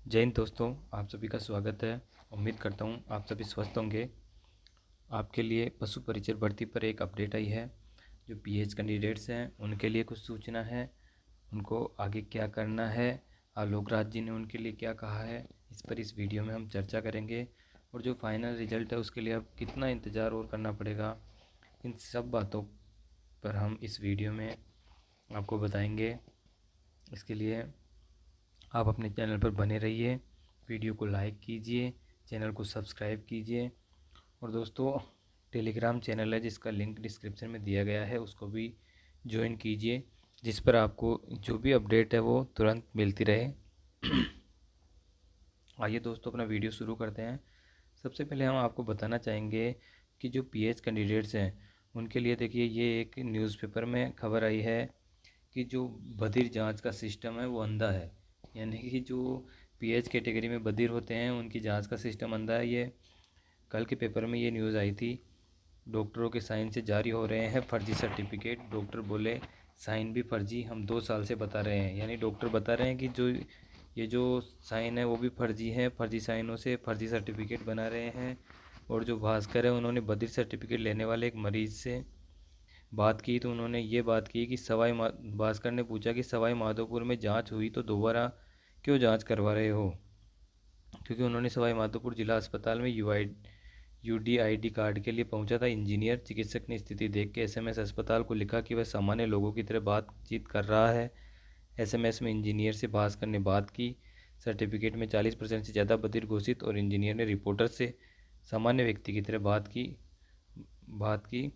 जय हिंद दोस्तों, आप सभी का स्वागत है। उम्मीद करता हूँ आप सभी स्वस्थ होंगे। आपके लिए पशु परिचर भर्ती पर एक अपडेट आई है। जो पीएच कैंडिडेट्स हैं उनके लिए कुछ सूचना है, उनको आगे क्या करना है, आलोक राज जी ने उनके लिए क्या कहा है, इस पर इस वीडियो में हम चर्चा करेंगे। और जो फाइनल रिजल्ट है उसके लिए अब कितना इंतज़ार और करना पड़ेगा, इन सब बातों पर हम इस वीडियो में आपको बताएंगे। इसके लिए आप अपने चैनल पर बने रहिए, वीडियो को लाइक कीजिए, चैनल को सब्सक्राइब कीजिए। और दोस्तों, टेलीग्राम चैनल है जिसका लिंक डिस्क्रिप्शन में दिया गया है, उसको भी ज्वाइन कीजिए, जिस पर आपको जो भी अपडेट है वो तुरंत मिलती रहे। आइए दोस्तों, अपना वीडियो शुरू करते हैं। सबसे पहले हम आपको बताना चाहेंगे कि जो पीएच कैंडिडेट्स हैं उनके लिए देखिए, ये एक न्यूज़पेपर में खबर आई है कि जो बधिर जांच का सिस्टम है वो अंधा है। यानी कि जो पीएच कैटेगरी में बधिर होते हैं उनकी जांच का सिस्टम अंधा है। ये कल के पेपर में ये न्यूज़ आई थी। डॉक्टरों के साइन से जारी हो रहे हैं फर्जी सर्टिफिकेट। डॉक्टर बोले साइन भी फर्जी, हम 2 साल से बता रहे हैं। यानी डॉक्टर बता रहे हैं कि जो साइन है वो भी फर्जी है, फर्जी साइनों से फर्जी सर्टिफिकेट बना रहे हैं। और जो भास्कर है उन्होंने बधिर सर्टिफिकेट लेने वाले एक मरीज़ से बात की तो उन्होंने ये बात की कि भास्कर ने पूछा कि सवाई माधोपुर में जांच हुई तो दोबारा क्यों जांच करवा रहे हो, क्योंकि उन्होंने सवाई माधोपुर जिला अस्पताल में यूडीआईडी कार्ड के लिए पहुंचा था इंजीनियर। चिकित्सक ने स्थिति देख के एसएमएस अस्पताल को लिखा कि वह सामान्य लोगों की तरह बातचीत कर रहा है। एसएमएस में इंजीनियर से भास्कर ने बात की। सर्टिफिकेट में 40% से ज़्यादा बधिर घोषित और इंजीनियर ने रिपोर्टर से सामान्य व्यक्ति की तरह बात की।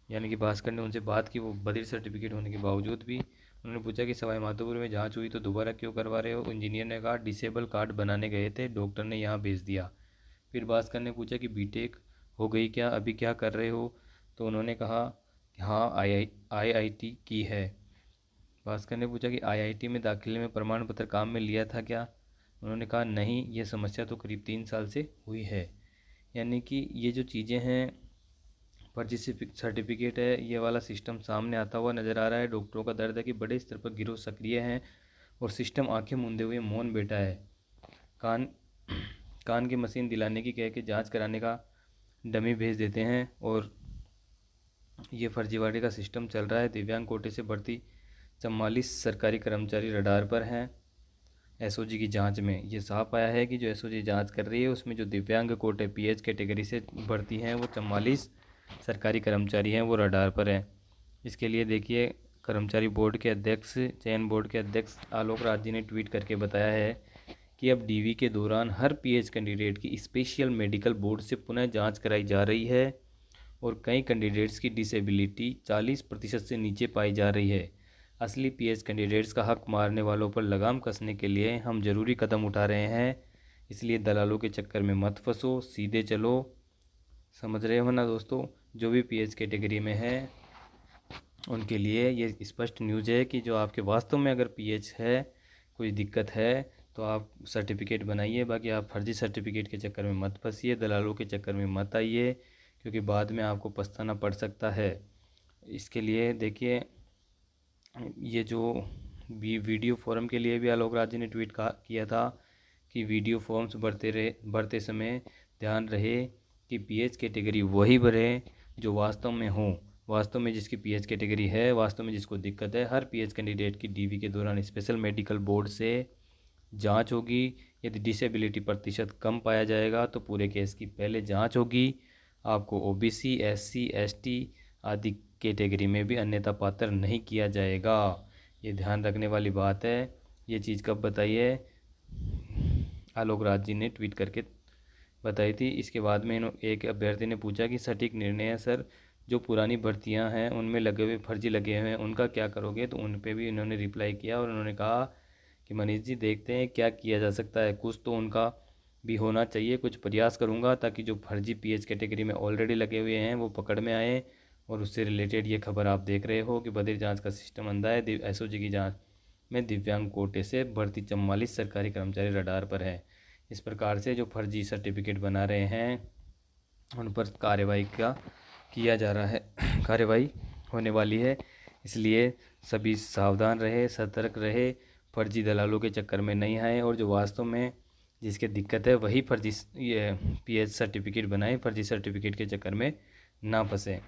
यानी कि भास्कर ने उनसे बात की, वो बधिर सर्टिफिकेट होने के बावजूद भी। उन्होंने पूछा कि सवाई माधोपुर में जांच हुई तो दोबारा क्यों करवा रहे हो। इंजीनियर ने कहा डिसेबल कार्ड बनाने गए थे, डॉक्टर ने यहाँ भेज दिया। फिर भास्कर ने पूछा कि बीटेक हो गई क्या, अभी क्या कर रहे हो। तो उन्होंने कहा हाँ, आईआईटी की है। भास्कर ने पूछा कि आईआईटी में दाखिले में प्रमाण पत्र काम में लिया था क्या। उन्होंने कहा नहीं, ये समस्या तो करीब 3 साल से हुई है। यानी कि ये जो चीज़ें हैं, फर्जी सर्टिफिकेट है, ये वाला सिस्टम सामने आता हुआ नज़र आ रहा है। डॉक्टरों का दर्द है कि बड़े स्तर पर गिरोह सक्रिय हैं और सिस्टम आंखें मूंदे हुए मौन बैठा है। कान कान की मशीन दिलाने की कह के जांच कराने का डमी भेज देते हैं और ये फर्जीवाड़े का सिस्टम चल रहा है। दिव्यांग कोटे से भर्ती 44 सरकारी कर्मचारी रडार पर हैं। एसओजी की जांच में ये साफ आया है कि जो एसओजी जांच कर रही है उसमें जो दिव्यांग कोटे पीएच कैटेगरी से भर्ती हैं वो 44 सरकारी कर्मचारी हैं, वो रडार पर हैं। इसके लिए देखिए, कर्मचारी बोर्ड के अध्यक्ष, चयन बोर्ड के अध्यक्ष आलोक राज जी ने ट्वीट करके बताया है कि अब डीवी के दौरान हर पीएच कैंडिडेट की स्पेशल मेडिकल बोर्ड से पुनः जांच कराई जा रही है और कई कैंडिडेट्स की डिसेबिलिटी 40% से नीचे पाई जा रही है। असली पीएच कैंडिडेट्स का हक मारने वालों पर लगाम कसने के लिए हम ज़रूरी कदम उठा रहे हैं, इसलिए दलालों के चक्कर में मत फंसो, सीधे चलो। समझ रहे हो ना दोस्तों, जो भी पीएच कैटेगरी में है उनके लिए ये स्पष्ट न्यूज़ है कि जो आपके वास्तव में अगर पीएच है, कोई दिक्कत है तो आप सर्टिफिकेट बनाइए। बाकी आप फर्जी सर्टिफिकेट के चक्कर में मत फंसिए, दलालों के चक्कर में मत आइए, क्योंकि बाद में आपको पछताना पड़ सकता है। इसके लिए देखिए, ये जो वीडियो फॉर्म के लिए भी आलोक राज जी ने ट्वीट किया था कि वीडियो फॉर्म्स भरते समय ध्यान रहे कि पीएच कैटेगरी वही भरे जो वास्तव में हो, वास्तव में जिसकी पीएच कैटेगरी है, वास्तव में जिसको दिक्कत है। हर पीएच कैंडिडेट की डीवी के दौरान स्पेशल मेडिकल बोर्ड से जांच होगी। यदि डिसेबिलिटी प्रतिशत कम पाया जाएगा तो पूरे केस की पहले जांच होगी। आपको ओबीसी, एससी, एसटी आदि कैटेगरी में भी अन्यथा पात्र नहीं किया जाएगा। ये ध्यान रखने वाली बात है। ये चीज़ कब बताई है, आलोक राज जी ने ट्वीट करके बताई थी। इसके बाद में एक अभ्यर्थी ने पूछा कि सटीक निर्णय है सर, जो पुरानी भर्तियां हैं उनमें लगे हुए फर्जी लगे हुए हैं उनका क्या करोगे। तो उन पे भी इन्होंने रिप्लाई किया और उन्होंने कहा कि मनीष जी, देखते हैं क्या किया जा सकता है, कुछ तो उनका भी होना चाहिए, कुछ प्रयास करूंगा ताकि जो फर्जी पीएच कैटेगरी में ऑलरेडी लगे हुए हैं वो पकड़ में आए। और उससे रिलेटेड ये खबर आप देख रहे हो कि बधिर जांच का सिस्टम अंधा है। एसओजी की जांच में दिव्यांग कोटे से भर्ती 44 सरकारी कर्मचारी रडार पर है। इस प्रकार से जो फर्जी सर्टिफिकेट बना रहे हैं उन पर कार्रवाई किया जा रहा है, कार्रवाई होने वाली है। इसलिए सभी सावधान रहे, सतर्क रहे, फर्जी दलालों के चक्कर में नहीं आए और जो वास्तव में जिसके दिक्कत है वही फर्जी ये पीएच सर्टिफिकेट बनाए, फर्जी सर्टिफिकेट के चक्कर में ना फंसे।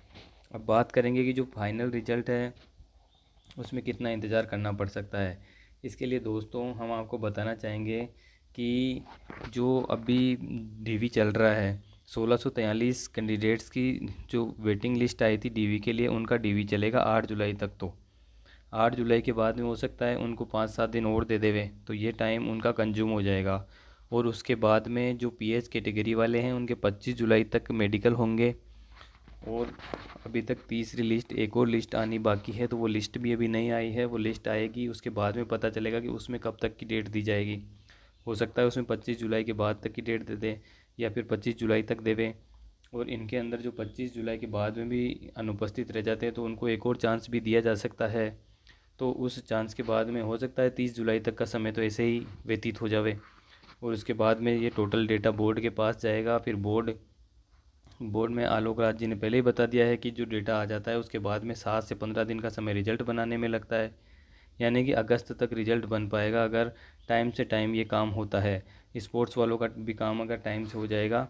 अब बात करेंगे कि जो फाइनल रिजल्ट है उसमें कितना इंतज़ार करना पड़ सकता है। इसके लिए दोस्तों हम आपको बताना चाहेंगे कि जो अभी डीवी चल रहा है, 1643 कैंडिडेट्स की जो वेटिंग लिस्ट आई थी डीवी के लिए, उनका डीवी चलेगा 8 जुलाई तक। तो 8 जुलाई के बाद में हो सकता है उनको 5-7 दिन और दे देवे, तो ये टाइम उनका कंज्यूम हो जाएगा। और उसके बाद में जो पीएच कैटेगरी वाले हैं उनके 25 जुलाई तक मेडिकल होंगे। और अभी तक तीसरी लिस्ट, एक और लिस्ट आनी बाकी है, तो वो लिस्ट भी अभी नहीं आई है। वो लिस्ट आएगी उसके बाद में पता चलेगा कि उसमें कब तक की डेट दी जाएगी। हो सकता है उसमें 25 जुलाई के बाद तक की डेट दे दे या फिर 25 जुलाई तक देवे। और इनके अंदर जो 25 जुलाई के बाद में भी अनुपस्थित रह जाते हैं तो उनको एक और चांस भी दिया जा सकता है। तो उस चांस के बाद में हो सकता है 30 जुलाई तक का समय तो ऐसे ही व्यतीत हो जावे। और उसके बाद में ये टोटल डेटा बोर्ड के पास जाएगा। फिर बोर्ड में आलोक राज जी ने पहले ही बता दिया है कि जो डेटा आ जाता है उसके बाद में 7 से 15 दिन का समय रिजल्ट बनाने में लगता है। यानी कि अगस्त तक रिजल्ट बन पाएगा अगर टाइम से टाइम ये काम होता है। स्पोर्ट्स वालों का भी काम अगर टाइम से हो जाएगा,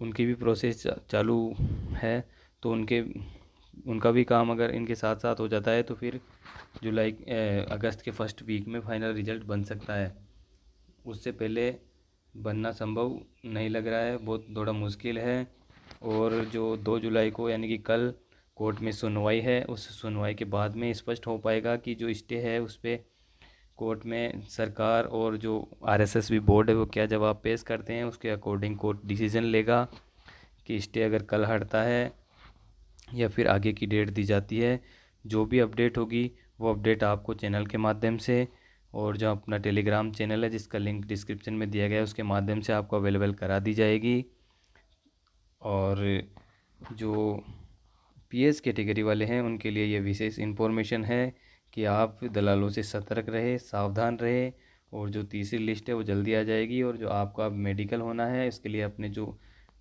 उनकी भी प्रोसेस चालू है, तो उनका भी काम अगर इनके साथ साथ हो जाता है तो फिर अगस्त के फर्स्ट वीक में फाइनल रिजल्ट बन सकता है। उससे पहले बनना संभव नहीं लग रहा है, बहुत थोड़ा मुश्किल है। और जो 2 जुलाई को यानी कि कल कोर्ट में सुनवाई है, उस सुनवाई के बाद में स्पष्ट हो पाएगा कि जो स्टे है उस पर कोर्ट में सरकार और जो आरएसएस बोर्ड है वो क्या जवाब पेश करते हैं। उसके अकॉर्डिंग कोर्ट डिसीज़न लेगा कि स्टे अगर कल हटता है या फिर आगे की डेट दी जाती है। जो भी अपडेट होगी वो अपडेट आपको चैनल के माध्यम से और जो अपना टेलीग्राम चैनल है जिसका लिंक डिस्क्रिप्शन में दिया गया है उसके माध्यम से आपको अवेलेबल करा दी जाएगी। और जो पीएच कैटेगरी वाले हैं उनके लिए ये विशेष इन्फॉर्मेशन है कि आप दलालों से सतर्क रहे, सावधान रहे। और जो तीसरी लिस्ट है वो जल्दी आ जाएगी। और जो आपको अब मेडिकल होना है इसके लिए अपने जो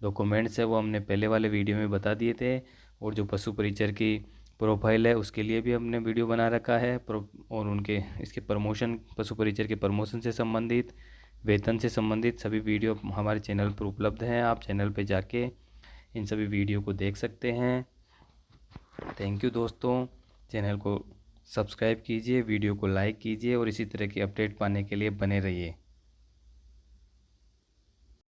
डॉक्यूमेंट्स है वो हमने पहले वाले वीडियो में बता दिए थे। और जो पशु परिचर की प्रोफाइल है उसके लिए भी हमने वीडियो बना रखा है। और उनके इसके प्रमोशन, पशु परिचर के प्रमोशन से संबंधित, वेतन से संबंधित सभी वीडियो हमारे चैनल पर उपलब्ध हैं। आप चैनल पर जाके इन सभी वीडियो को देख सकते हैं। थैंक यू दोस्तों। चैनल को सब्सक्राइब कीजिए, वीडियो को लाइक कीजिए और इसी तरह की अपडेट पाने के लिए बने रहिए।